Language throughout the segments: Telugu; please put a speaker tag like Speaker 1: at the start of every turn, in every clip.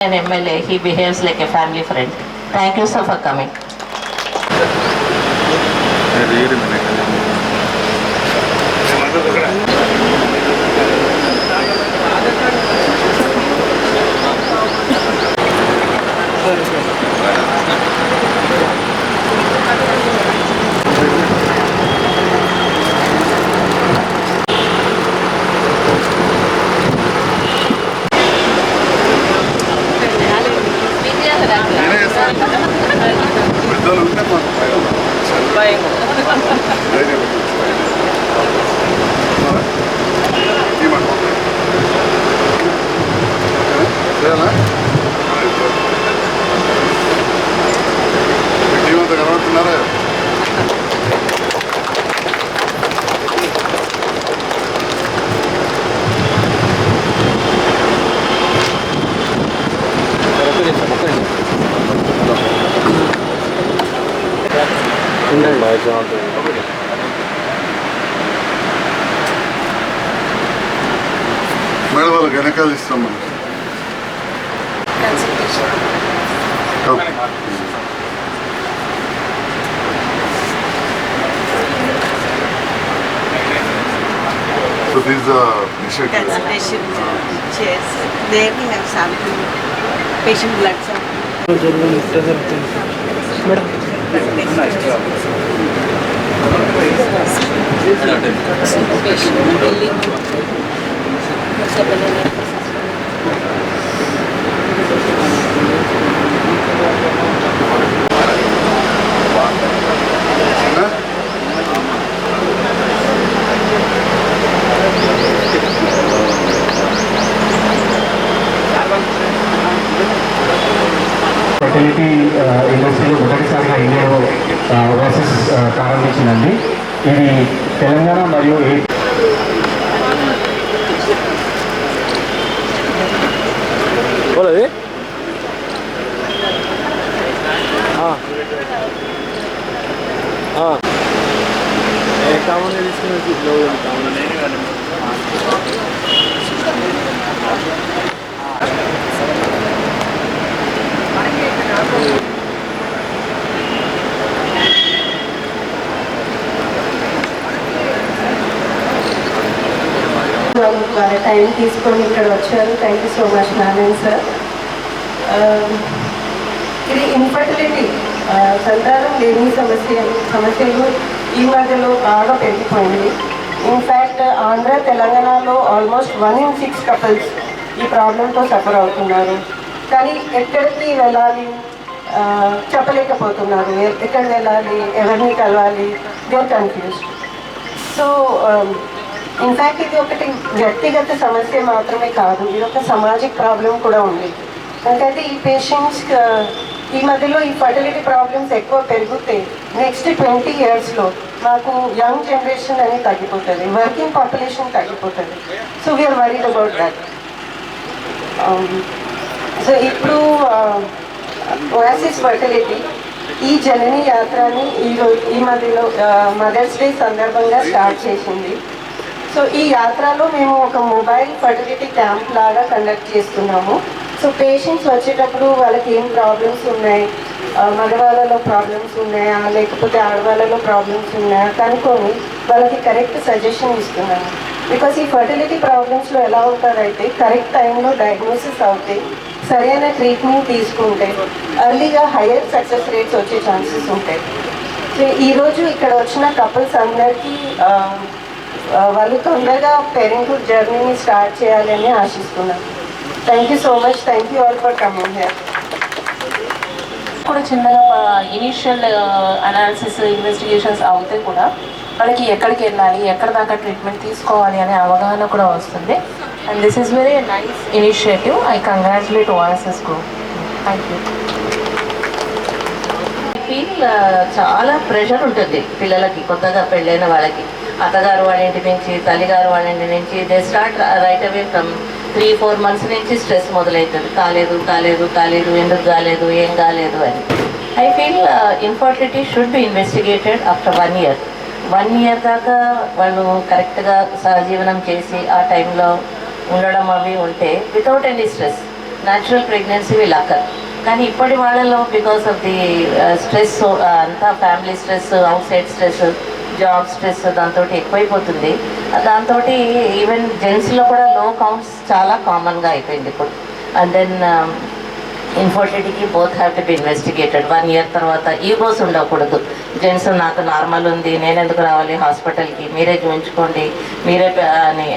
Speaker 1: An MLA, he behaves like a family friend. Thank you, sir, for coming.
Speaker 2: Madam వాళ్ళకి వెనకాల ఇస్తాం మనం. So these are patient
Speaker 3: consultation chairs. There we have sample, patient blood sample.
Speaker 4: Fertility ఇండస్ట్రీలో మొదటిసారిగా ఇండియాలో ఓవర్సీస్ ప్రారంభించిందండి. ఇది తెలంగాణ మరియు
Speaker 5: వాళ్ళ టైం తీసుకొని ఇక్కడ వచ్చారు. Thank you so much Narayana sir. ఇది ఇన్ఫర్టిలిటీ, సంతానం లేని సమస్యలు ఈ మధ్యలో బాగా పెరిగిపోయింది. ఇన్ఫ్యాక్ట్ ఆంధ్ర తెలంగాణలో ఆల్మోస్ట్ 1 in 6 కపుల్స్ ఈ ప్రాబ్లంతో సఫర్ అవుతున్నారు. కానీ ఎక్కడికి వెళ్ళాలి చెప్పలేకపోతున్నారు. ఎక్కడ వెళ్ళాలి, ఎవరిని కలవాలి, they are confused. So in fact ఇది ఒకటి వ్యక్తిగత సమస్య మాత్రమే కాదు, ఇది ఒక సామాజిక ప్రాబ్లం కూడా ఉంది. ఎందుకంటే ఈ పేషెంట్స్ ఈ మధ్యలో ఈ ఫర్టిలిటీ ప్రాబ్లమ్స్ ఎక్కువ పెరిగితే నెక్స్ట్ 20 yearsలో మాకు యంగ్ జనరేషన్ అనేది తగ్గిపోతుంది, వర్కింగ్ పాపులేషన్ తగ్గిపోతుంది. So we are worried about that. So ఇప్పుడు ఓయాసిస్ ఫర్టిలిటీ ఈ జనని యాత్రని ఈ మధ్యలో మదర్స్ డే సందర్భంగా స్టార్ట్ చేసింది. సో ఈ యాత్రలో మేము ఒక మొబైల్ ఫర్టిలిటీ క్యాంప్ లాగా కండక్ట్ చేస్తున్నాము. సో పేషెంట్స్ వచ్చేటప్పుడు వాళ్ళకి ఏం ప్రాబ్లమ్స్ ఉన్నాయి, మగవాళ్ళలో ప్రాబ్లమ్స్ ఉన్నాయా లేకపోతే ఆడవాళ్ళలో ప్రాబ్లమ్స్ ఉన్నాయా కనుక్కొని వాళ్ళకి కరెక్ట్ సజెషన్ ఇస్తున్నాము. బికాస్ ఈ ఫర్టిలిటీ ప్రాబ్లమ్స్లో ఎలా ఉంటారైతే కరెక్ట్ టైంలో డయాగ్నోసిస్ అవుతాయి, సరైన ట్రీట్మెంట్ తీసుకుంటే ఎర్లీగా హయ్యర్ సక్సెస్ రేట్స్ వచ్చే ఛాన్సెస్ ఉంటాయి. సో ఈరోజు ఇక్కడ వచ్చిన కపుల్స్ అందరికీ వాళ్ళు తొందరగా పేరెంట్హుడ్ జర్నీని స్టార్ట్ చేయాలని ఆశిస్తున్నాను. Thank you so much. Thank you all for coming here.
Speaker 1: కూడా చిన్నగా ఇనీషియల్ అనాలిసిస్ ఇన్వెస్టిగేషన్స్ అవుతే కూడా వాళ్ళకి ఎక్కడికి వెళ్ళాలి, ఎక్కడ దాకా ట్రీట్మెంట్ తీసుకోవాలి అనే అవగాహన కూడా వస్తుంది. And this is very nice initiative. I congratulate OSS group. Thank you. I feel చాలా ప్రెషర్ ఉంటుంది పిల్లలకి, కొత్తగా పెళ్ళైన వాళ్ళకి. అత్తగారు వాళ్ళ ఇంటి నుంచి, తల్లిగారు వాళ్ళ ఇంటి నుంచి they start right away from 3-4 months నుంచి స్ట్రెస్ మొదలవుతుంది. కాలేదు కాలేదు కాలేదు, ఎందుకు కాలేదు, ఏం కాలేదు అని. I feel infertility should be investigated after 1 year. 1 year దాకా వాళ్ళు కరెక్ట్గా సహజీవనం చేసి ఆ టైంలో ఉండడం అవి ఉంటే without any stress natural pregnancy will అక్కర్. కానీ ఇప్పటి వాళ్ళలో బికాస్ ఆఫ్ ది స్ట్రెస్ అంతా family stress, out side stress, job stress దాంతో ఎక్కువైపోతుంది. దాంతో ఈవెన్ జెంట్స్లో కూడా లో కౌంట్స్ చాలా కామన్గా అయిపోయింది ఇప్పుడు. అండ్ దెన్ ఇన్ఫర్టిలిటీకి both have to be investigated. 1 year తర్వాత ఈగోస్ ఉండకూడదు. జెంట్స్ నాకు నార్మల్ ఉంది, నేను ఎందుకు రావాలి హాస్పిటల్కి, మీరే చూపించుకోండి, మీరే అని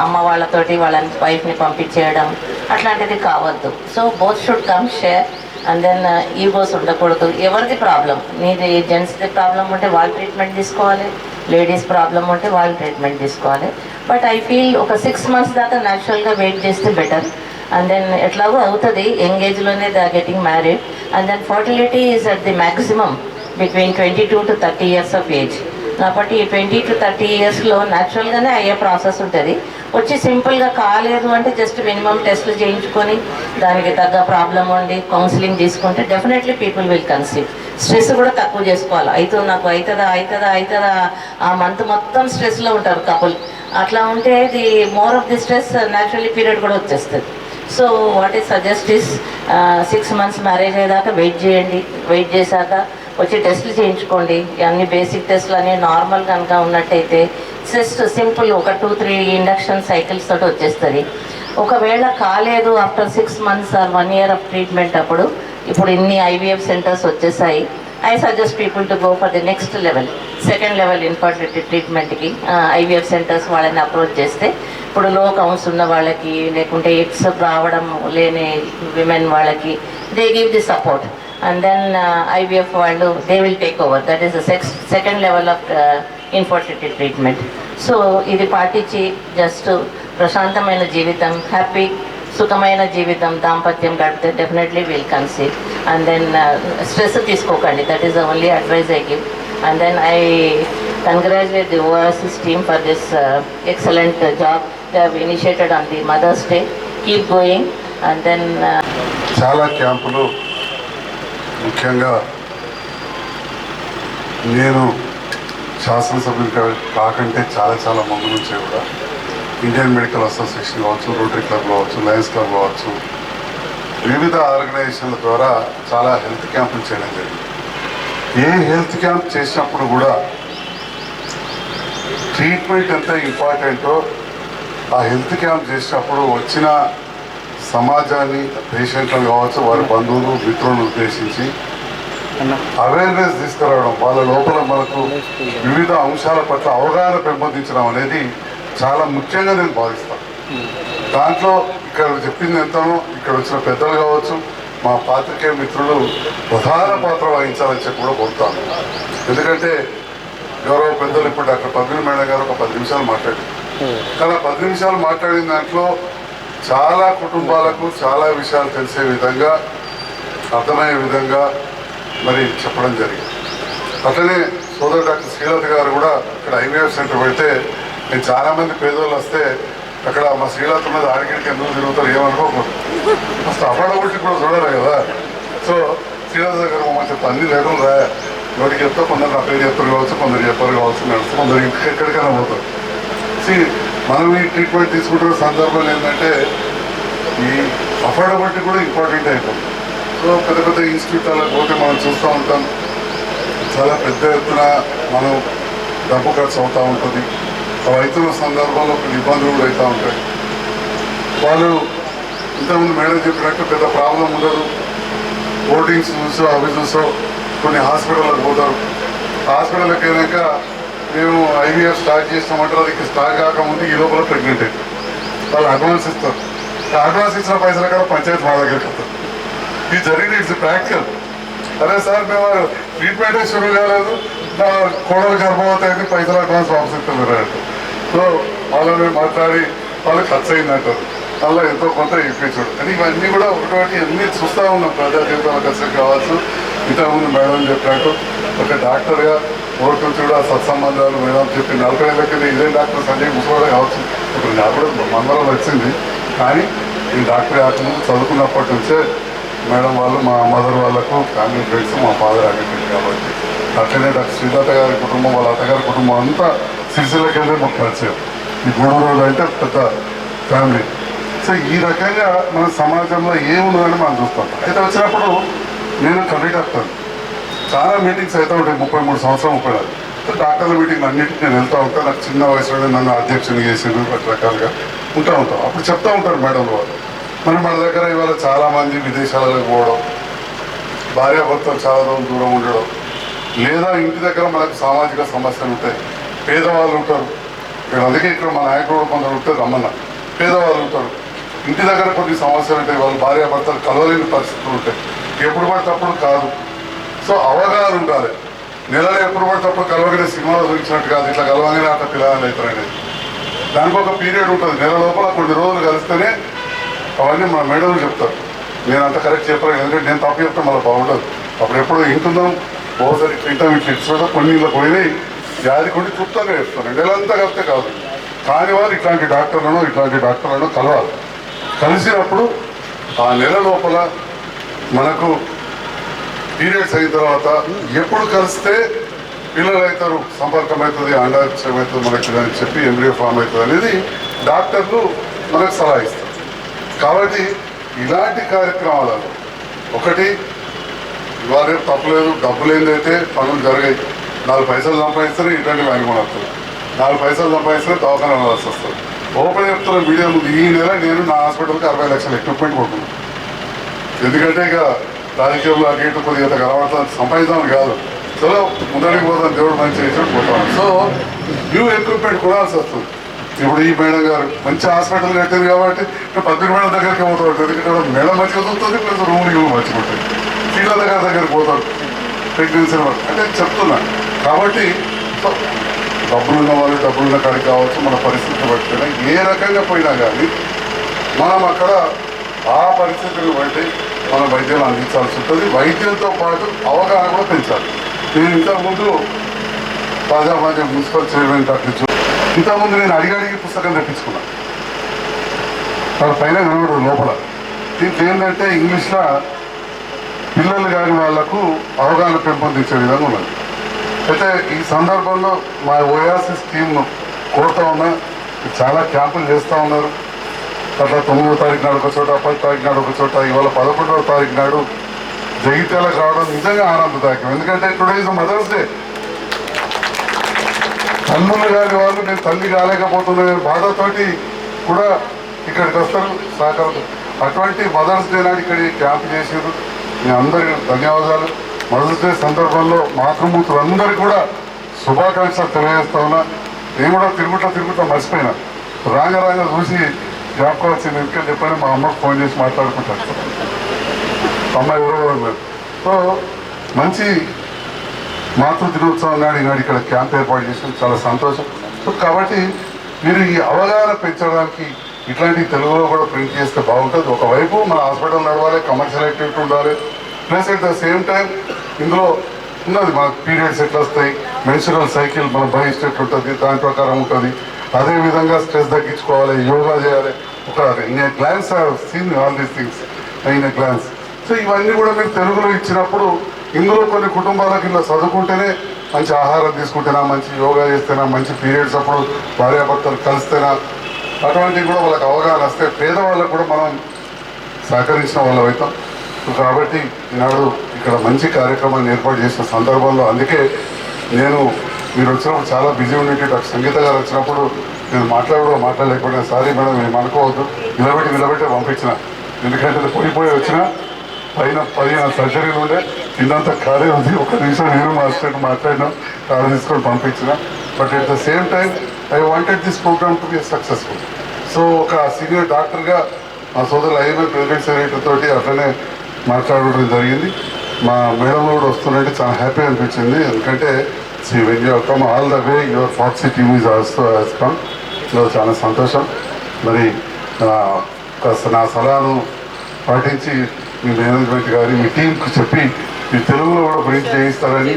Speaker 1: అమ్మ వాళ్ళతోటి వాళ్ళని వైఫ్ని పంపించేయడం అట్లాంటిది కావద్దు. So both should come share. And then egos ఉండకూడదు. ఎవరిది ప్రాబ్లం, నీది జెంట్స్ది ప్రాబ్లం ఉంటే వాళ్ళు ట్రీట్మెంట్ తీసుకోవాలి, లేడీస్ ప్రాబ్లం ఉంటే వాళ్ళు ట్రీట్మెంట్ తీసుకోవాలి. బట్ ఐ ఫీల్ ఒక 6 months దాకా న్యాచురల్గా వెయిట్ చేస్తే బెటర్. అండ్ దెన్ ఎట్లాగో అవుతుంది, యంగ్ ఏజ్లోనే they are getting married. And then fertility is at the maximum between 22 to 30 years of age. కాబట్టి 20 to 30 yearsలో న్యాచురల్గానే అయ్యే ప్రాసెస్ ఉంటుంది. వచ్చి సింపుల్గా కాలేదు అంటే జస్ట్ మినిమం టెస్ట్లు చేయించుకొని దానికి తగ్గ ప్రాబ్లం ఉండి కౌన్సిలింగ్ తీసుకుంటే definitely people will conceive. Stress కూడా తక్కువ చేసుకోవాలి. నాకు అవుతుందా ఆ మంత్ మొత్తం స్ట్రెస్లో ఉంటారు కపుల్. అట్లా ఉంటే the more of the stress naturally period కూడా వచ్చేస్తుంది. So what is suggest is 6 months marriage అయ్యేదాకా వెయిట్ చేయండి. వెయిట్ చేశాక వచ్చి టెస్టులు చేయించుకోండి. అన్ని బేసిక్ టెస్టులు అన్నీ నార్మల్ కనుక ఉన్నట్టయితే జస్ట్ సింపుల్ ఒక 2-3 ఇండక్షన్ సైకిల్స్ తోటి వచ్చేస్తుంది. ఒకవేళ కాలేదు after 6 months or 1 year of treatment అప్పుడు ఇప్పుడు ఇన్ని ఐవీఎఫ్ సెంటర్స్ వచ్చేసాయి. I suggest people to go for the next level, second level infertility ట్రీట్మెంట్కి ఐవీఎఫ్ సెంటర్స్ వాళ్ళని అప్రోచ్ చేస్తే ఇప్పుడు లో కౌంట్స్ ఉన్న వాళ్ళకి లేకుంటే ఎగ్స్ రావడం లేని విమెన్ వాళ్ళకి they give the support. And then IVF వాళ్ళు they will take over. That is the second level of infertility treatment. So ఇది పాటించి జస్ట్ ప్రశాంతమైన జీవితం, హ్యాపీ సుఖమైన జీవితం, దాంపత్యం గడిపితే definitely will conceive. And then stress తీసుకోకండి. That is the only advice I give. And then I congratulate the OASIS team for this excellent job they have initiated on the Mother's Day. Keep going. And then
Speaker 2: చాలా క్యాంపులు, ముఖ్యంగా నేను శాసనసభ్యులు కాకంటే చాలా ముందు నుంచే కూడా ఇండియన్ మెడికల్ అసోసియేషన్ కావచ్చు, రోటరీ క్లబ్ కావచ్చు, లయన్స్ క్లబ్ కావచ్చు, వివిధ ఆర్గనైజేషన్ల ద్వారా చాలా హెల్త్ క్యాంపులు చేయడం జరిగింది. ఏ హెల్త్ క్యాంప్ చేసినప్పుడు కూడా ట్రీట్మెంట్ ఎంత ఇంపార్టెంటో ఆ హెల్త్ క్యాంప్ చేసినప్పుడు వచ్చిన సమాజాన్ని, పేషెంట్లను కావచ్చు, వారి బంధువులు, మిత్రులను ఉద్దేశించి అవేర్నెస్ తీసుకురావడం, వాళ్ళ లోపల మనకు వివిధ అంశాల పట్ల అవగాహన పెంపొందించడం అనేది చాలా ముఖ్యంగా నేను భావిస్తాను. దాంట్లో ఇక్కడ చెప్పింది ఎంతనో ఇక్కడ వచ్చిన పెద్దలు కావచ్చు, మా పాత్రికేయ మిత్రులు ప్రధాన పాత్ర వహించాలని చెప్పి కూడా కోరుతాను. ఎందుకంటే గౌరవ పెద్దలు ఇప్పుడు డాక్టర్ పద్మిని మేడం గారు ఒక 10 నిమిషాలు మాట్లాడారు. కానీ 10 నిమిషాలు మాట్లాడిన దాంట్లో చాలా కుటుంబాలకు చాలా విషయాలు తెలిసే విధంగా, అర్థమయ్యే విధంగా మరి చెప్పడం జరిగింది. అట్లనే సోదరు డాక్టర్ శ్రీలత గారు కూడా ఇక్కడ ఐవీఎఫ్ సెంటర్ పెడితే నేను చాలామంది పేదోళ్ళు వస్తే అక్కడ మా శ్రీలత ఉన్నది ఆడికి ఎందుకు తిరుగుతారు ఏమనుకోకూడదు, ఫస్ట్ అఫోర్డబిలిటీ కూడా చూడాలి కదా. సో శ్రీలత గారు మంచి అన్ని లేకుండా రా నోటికి చెప్తా, కొందరు నా పేరు చెప్తారు కావచ్చు, కొందరు చెప్పారు కావచ్చు, నడుస్తూ కొందరు ఎక్కడికైనా పోతారు. మనం ఈ ట్రీట్మెంట్ తీసుకుంటున్న సందర్భంలో ఏంటంటే ఈ అఫోర్డబిలిటీ కూడా ఇంపార్టెంట్ అయిపోతుంది. సో పెద్ద ఇన్స్టిట్యూట్లకు పోతే మనం చూస్తూ ఉంటాం, చాలా పెద్ద ఎత్తున మనం డబ్బు ఖర్చు అవుతూ ఉంటుంది. అవి అవుతున్న సందర్భంలో కొన్ని ఇబ్బందులు కూడా అవుతూ ఉంటాయి. వాళ్ళు ఇంతకుముందు మేడం చెప్పినట్టు పెద్ద ప్రాబ్లం ఉండదు. బోర్డింగ్స్ చూసో అవి చూసో కొన్ని హాస్పిటల్లకు పోతారు. హాస్పిటల్కి వెళ్ళాక మేము ఐవీఎఫ్ స్టార్ట్ చేస్తామంటారు, అది స్టార్ట్ కాకముందు ఈ లోపల ప్రెగ్నెంట్ అయింది. వాళ్ళు అడ్వాన్స్ ఇస్తారు. అడ్వాన్స్ ఇచ్చిన పైసలు కూడా పంచాయతీ మా దగ్గరికి వస్తారు. ఇది జరిగింది, ఇట్స్ ప్రాక్టికల్. అరే సార్ మేము ట్రీట్మెంటే షురూ కాలేదు, నా కోడలు గర్భవతి అయితే పైసలు అడ్వాన్స్ వాపస్ ఇస్తాం మీరు అంటే. సో వాళ్ళని మాట్లాడి వాళ్ళకి ఖర్చు అయిందంటారు, అలా ఎంతో కొంత ఇప్పించాడు. కానీ ఇవన్నీ కూడా ఒకటి అన్నీ చూస్తూ ఉన్నాం. ప్రజా జీవితంలో ఖర్చు కావచ్చు. ఇంతకుముందు మేడం చెప్పినట్టు ఒక డాక్టర్గా ఓటు నుంచి కూడా సత్సంబంధాలు మేడం చెప్పి 40 ఏళ్ళ కింద ఇదే డాక్టర్ సంజయ్ ముసవాడే కావచ్చు, ఇప్పుడు నాకు కూడా మందరం వచ్చింది. కానీ ఈ డాక్టర్ కాకముందు చదువుకున్నప్పటి నుంచే మేడం వాళ్ళు మా మదర్ వాళ్ళకు ఫ్యామిలీ ఫ్రెండ్స్, మా ఫాదర్ అడ్వకేట్ కాబట్టి. అట్లనే డాక్టర్ శ్రీలత గారి కుటుంబం, వాళ్ళ అత్తగారి కుటుంబం అంతా సిరిసిల్లకి వెళ్ళి మాకు పరిచయం. ఈ 3 రోజులు అంటే పెద్ద ఫ్యామిలీ. సో ఈ రకంగా మన సమాజంలో ఏమున్నదని మనం చూస్తాం. అయితే వచ్చినప్పుడు నేను కంప్లీట్ అవుతాను, చాలా మీటింగ్స్ అయితే ఉంటాయి, 33 సంవత్సరాలు 34 డాక్టర్ల మీటింగ్ అన్నింటికి నేను వెళ్తూ ఉంటాను. నాకు చిన్న వయసులోనే నన్ను అధ్యక్షుని చేసిండ్రు, రకరకాలుగా ఉంటాం. అప్పుడు చెప్తూ ఉంటారు మేడం వాళ్ళు, మరి మన దగ్గర ఇవాళ చాలామంది విదేశాలకు పోవడం, భార్యాభర్తలు చాలా రోజులు దూరం ఉండడం, లేదా ఇంటి దగ్గర మనకు సామాజిక సమస్యలు ఉంటాయి, పేదవాళ్ళు ఉంటారు ఇక్కడ. అందుకే ఇక్కడ మా నాయకుడు కొందరు ఉంటే రమ్మన్న, పేదవాళ్ళు ఉంటారు, ఇంటి దగ్గర కొన్ని సమస్యలు ఉంటాయి, వాళ్ళు భార్యాభర్తలు కలవలేని పరిస్థితులు ఉంటాయి, ఎప్పుడు పడినప్పుడు కాదు. సో అవగాహన ఉండాలి. నెలలో ఎప్పుడు పడినప్పుడు కలవగానే సినిమాలో చూపించినట్టు కాదు, ఇట్లా కలవగానే అట్లా పిల్లలు అవుతారనేది. దానికి ఒక పీరియడ్ ఉంటుంది, నెల లోపల కొన్ని రోజులు కలిస్తేనే అవన్నీ మన మేడలు చెప్తారు. నేను అంత కరెక్ట్ చెప్పాను, ఎందుకంటే నేను తప్పు చెప్తే మళ్ళీ బాగుండదు. అప్పుడు ఎప్పుడు ఇంటుందాం ఓసారి ఇట్లా ఇట్లా కొన్ని ఇళ్ళ పోయినాయి వ్యాధి కొన్ని క్లుప్తంగా చెప్తాను, నెలంతా కలిస్తే కాదు. కాని వారు ఇట్లాంటి డాక్టర్లను కలవాలి. కలిసినప్పుడు ఆ నెల లోపల మనకు పీరియడ్స్ అయిన తర్వాత ఎప్పుడు కలిస్తే పిల్లలు అవుతారు, సంపర్కం అవుతుంది, అండాక్షయం అవుతుంది మనకి అని చెప్పి ఎంబ్రియో ఫామ్ అవుతుంది అనేది డాక్టర్లు మనకు సలహా ఇస్తారు. కాబట్టి ఇలాంటి కార్యక్రమాలలో ఒకటి ఇవాళ రేపు తప్పలేదు, డబ్బులు ఏందైతే పనులు జరిగాయి. 4 పైసలు సంపాదిస్తేనే ఇట్లాంటి వ్యాన్ కూడా వస్తుంది, 4 పైసలు సంపాదిస్తేనే దవాఖాన వెళ్ళాల్సి వస్తుంది. ఓపెన్ చెప్తున్న మీడియా ముందు ఈ నెల నేను నా హాస్పిటల్కి 60 లక్షల ఎక్విప్మెంట్ కొట్టుకున్నాను. ఎందుకంటే ఇక రాజకీయంలో అటు ఇటు కొద్దిగా కలవడతాను, సంపాదించాలని కాదు, చలో ముందరికి పోతాను, దేవుడు మంచి చేసినట్టు పోతాను. సో న్యూ ఎక్విప్మెంట్ కొనాల్సి వస్తుంది. ఇప్పుడు ఈ మేడం గారు మంచి హాస్పిటల్ కట్టింది కాబట్టి పద్మిని మేడం దగ్గరికి పోతూ ఉంటుంది, ఎందుకంటే మేడం మంచిగా చూస్తుంది, ప్లస్ రూమ్కి మంచిగా ఉంటుంది, పిల్లల దగ్గరికి పోతాడు ప్రెగ్నెన్సీ అంటే చెప్తున్నా. కాబట్టి డబ్బులున్న వాళ్ళు డబ్బులున్న కాడికి కావచ్చు, మన పరిస్థితిని బట్టి ఏ రకంగా పోయినా కానీ మనం అక్కడ ఆ పరిస్థితిని బట్టి మన వైద్యాలు అందించాల్సి ఉంటుంది. వైద్యంతో పాటు అవగాహన కూడా పెంచాలి. నేను ఇంతకుముందు తాజాబాజా మున్సిపల్ చైర్మన్ డాక్టర్ ఇంతకుముందు నేను అడిగి పుస్తకం తెప్పించుకున్నాను, వాళ్ళ పైన కనబడు లోపల. దీంట్లో ఏంటంటే ఇంగ్లీష్లో పిల్లలు కాని వాళ్లకు అవగాహన పెంపొందించే విధంగా ఉన్నది. అయితే ఈ సందర్భంలో మా ఓయాసిస్ టీంను కోరుతా ఉన్నా, చాలా క్యాంపులు చేస్తూ ఉన్నారు. అట్లా 9వ తారీఖు నాడు ఒక చోట, 10వ తారీఖు నాడు ఒక చోట, ఇవాళ 11వ తారీఖు నాడు జగిత్యాలకు రావడం నిజంగా ఆనందదాయకం. ఎందుకంటే టుడే ఇస్ మదర్స్ డే. తల్లులు కాని వాళ్ళు నేను తల్లి కాలేకపోతున్నా బాధతోటి కూడా ఇక్కడికి వస్తారు సహకారం. అటువంటి మదర్స్ డే నాడు ఇక్కడ క్యాంప్ చేసారు. మీ అందరికీ ధన్యవాదాలు. మదర్స్ డే సందర్భంలో మాతృమూర్తులందరికీ కూడా శుభాకాంక్షలు తెలియజేస్తా ఉన్నా. నేను కూడా తిరుగుతా మర్చిపోయినా, రాంగ చూసి జ్ఞాపకం వచ్చింది. ఎందుకంటే చెప్పండి, మా అమ్మకు ఫోన్ చేసి మాట్లాడుకుంటాను, అమ్మ ఎవరో లేదు. సో మంచి మాతృ దినోత్సవం నాడు ఈనాడు ఇక్కడ క్యాంప్ ఏర్పాటు చేసిన చాలా సంతోషం. సో కాబట్టి మీరు ఈ అవగాహన పెంచడానికి ఇట్లాంటి తెలుగులో కూడా ప్రింట్ చేస్తే బాగుంటుంది. ఒకవైపు మన హాస్పిటల్ నడవాలి, కమర్షియల్ యాక్టివిటీ ఉండాలి, plus at the same time ఇందులో ఉన్నది మన పీరియడ్స్ ఎట్లా వస్తాయి, మెన్సురల్ సైకిల్ మన బహిస్ట్ ఎట్లా ఉంటుంది, దాని ప్రకారం ఉంటుంది. అదేవిధంగా స్ట్రెస్ తగ్గించుకోవాలి, యోగా చేయాలి. ఒక in a glance seen all these things in a glance. So ఇవన్నీ కూడా మీరు తెలుగులో ఇచ్చినప్పుడు ఇందులో కొన్ని కుటుంబాలకు ఇలా చదువుకుంటేనే, మంచి ఆహారం తీసుకుంటేనా, మంచి యోగా చేస్తేనా, మంచి పీరియడ్స్ అప్పుడు భార్యాభర్తలు కలిస్తేనా, అటువంటివి కూడా వాళ్ళకి అవగాహన వస్తే పేదవాళ్ళకు కూడా మనం సహకరించిన వాళ్ళు అవుతాం. కాబట్టి ఈనాడు ఇక్కడ మంచి కార్యక్రమాన్ని ఏర్పాటు చేసిన సందర్భంలో, అందుకే నేను మీరు వచ్చినప్పుడు చాలా బిజీ ఉండేటి, డాక్టర్ సంగీత గారు వచ్చినప్పుడు నేను మాట్లాడలేకపోయినా, సారీ మేడం మేము అనుకోవద్దు, నిలబెట్టి పంపించిన. ఎందుకంటే పోయిపోయి వచ్చిన పైన 15 సర్జరీలు ఉండే, కిందంతా ఖాళీ ఉంది. 1 నిమిషం నేను మా అసిస్టెంట్ మాట్లాడినా, కారు తీసుకొని పంపించిన. But at the same time I wanted this programme to be successful. So ఒక సీనియర్ డాక్టర్గా మా సోదరులు ఐఎంఏ ప్రెసిడెంట్ సెక్రటరీ తోటి అట్లనే మాట్లాడడం జరిగింది. మా మేడం కూడా వస్తున్నట్టు చాలా హ్యాపీ అనిపించింది. ఎందుకంటే when you come all the way your Foxy team is also has come. చాలా సంతోషం. మరి కాస్త నా సలహాను పాటించి మీ మేనేజ్మెంట్ గారి మీ టీంకి చెప్పి మీ తెలుగులో కూడా ప్రింట్ చేయిస్తారని,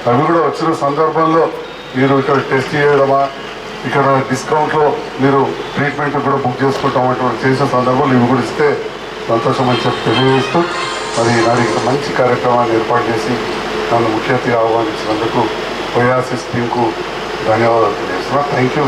Speaker 2: అవి కూడా వచ్చిన సందర్భంలో మీరు ఇక్కడ టెస్ట్ చేయడమా, ఇక్కడ డిస్కౌంట్లో మీరు ట్రీట్మెంట్ కూడా బుక్ చేసుకుంటాం అటువంటి చేసిన సందర్భంలో ఇవి కూడా ఇస్తే సంతోషం అని చెప్పి తెలియజేస్తూ, మరి నాడు మంచి కార్యక్రమాన్ని ఏర్పాటు చేసి నన్ను ముఖ్య అతిథిగా ఆహ్వానించినందుకు ఓయాసిస్ టీంకు ధన్యవాదాలు తెలియజేస్తున్నా. Thank you.